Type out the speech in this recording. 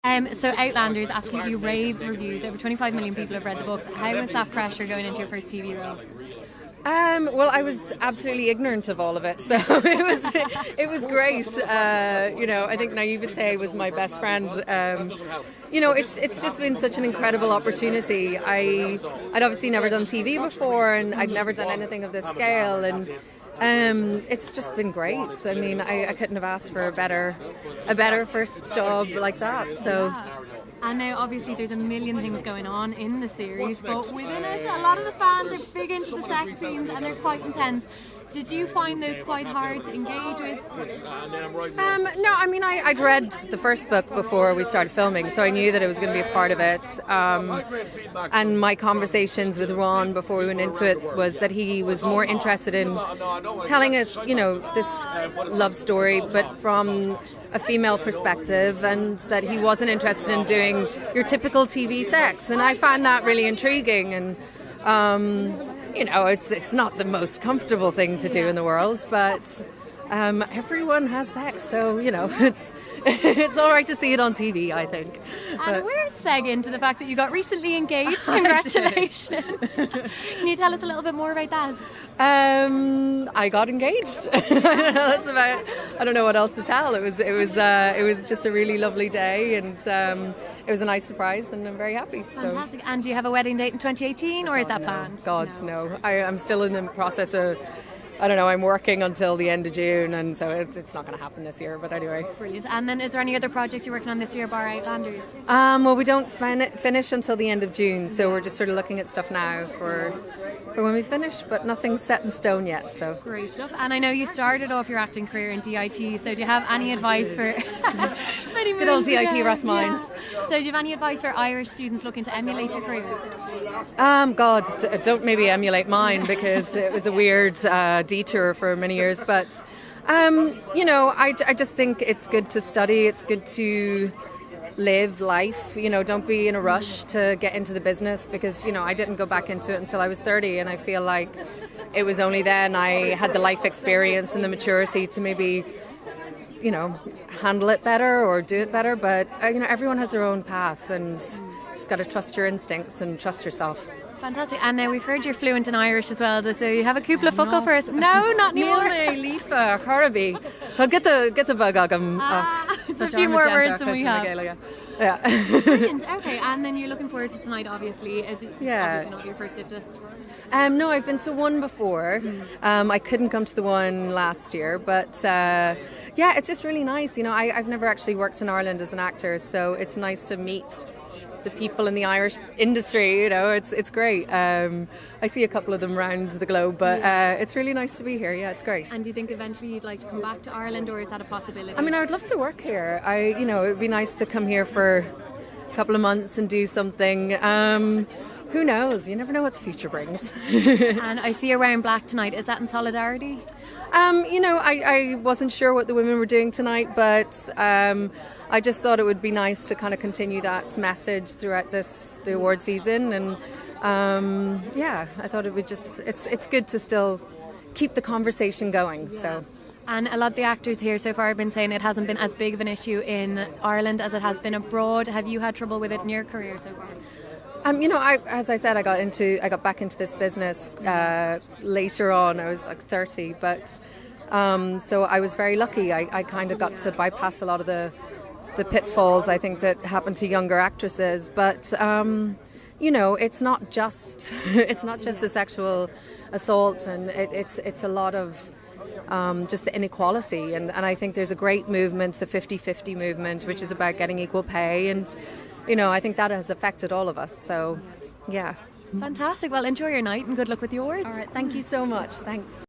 So Outlander's absolutely rave reviews. Over 25 million people have read the books. How was that pressure going into your first TV role? Well, I was absolutely ignorant of all of it, so it was great. I think naivete was my best friend. It's just been such an incredible opportunity. I'd obviously never done TV before, and I'd never done anything of this scale, and it's just been great. I mean, I couldn't have asked for a better first job like that. So. And now, obviously, there's a million things going on in the series, but within it, a lot of the fans are big into the sex scenes and they're quite intense. Did you find those quite hard to engage with? No, I mean, I'd read the first book before we started filming, so I knew that it was going to be a part of it. And my conversations with Ron before we went into it was that he was more interested in telling us, this love story, but from a female perspective, and that he wasn't interested in doing your typical TV sex. And I find that really intriguing. And it's not the most comfortable thing to do in the world, but everyone has sex, so it's all right to see it on TV, I think. And we're seg into the fact that you got recently engaged. Congratulations! Can you tell us a little bit more about that? I got engaged. That's about. I don't know what else to tell. It was just a really lovely day, and it was a nice surprise, and I'm very happy. Fantastic. So. And do you have a wedding date in 2018, or is that planned? God, no. I'm still in the process of. I don't know, I'm working until the end of June, and so it's not going to happen this year, but anyway. Brilliant. And then is there any other projects you're working on this year, bar Outlanders? Well, we don't finish until the end of June, so we're just sort of looking at stuff now for when we finish, but nothing's set in stone yet. So great stuff. And I know you started off your acting career in DIT, so do you have any advice for good old DIT rough minds? Yeah. So do you have any advice for Irish students looking to emulate your career? God, don't maybe emulate mine, because it was a weird detour for many years. But I just think it's good to study. It's good to live life. Don't be in a rush to get into the business, because I didn't go back into it until I was 30, and I feel like it was only then I had the life experience and the maturity to maybe handle it better or do it better. But everyone has their own path, and just got to trust your instincts and trust yourself. Fantastic. And now we've heard you're fluent in Irish as well, so you have a couple of focal for us. No, not anymore. Lífa, Harabi. So get the bug agam. It's a few more words than we have. Yeah. Brilliant. Okay, and then you're looking forward to tonight, obviously. Is it obviously not your first IFTA? No, I've been to one before. I couldn't come to the one last year, but it's just really nice. I've never actually worked in Ireland as an actor, so it's nice to meet the people in the Irish industry. It's great. I see a couple of them around the globe, but it's really nice to be here. Yeah, it's great. And do you think eventually you'd like to come back to Ireland, or is that a possibility? I mean, I would love to work here. It would be nice to come here for a couple of months and do something. Who knows? You never know what the future brings. And I see you're wearing black tonight. Is that in solidarity? I wasn't sure what the women were doing tonight, but I just thought it would be nice to kind of continue that message throughout the award season, and I thought it would it's good to still keep the conversation going. Yeah. So. And a lot of the actors here so far have been saying it hasn't been as big of an issue in Ireland as it has been abroad. Have you had trouble with it in your career so far? As I said, I got back into this business later on. I was like 30, but so I was very lucky. I kind of got to bypass a lot of the pitfalls, I think, that happen to younger actresses. But it's not just the sexual assault, and it's a lot of just the inequality. And I think there's a great movement, the 50-50 movement, which is about getting equal pay, and I think that has affected all of us. So, yeah. Fantastic. Well, enjoy your night and good luck with the awards. All right. Thank you so much. Thanks.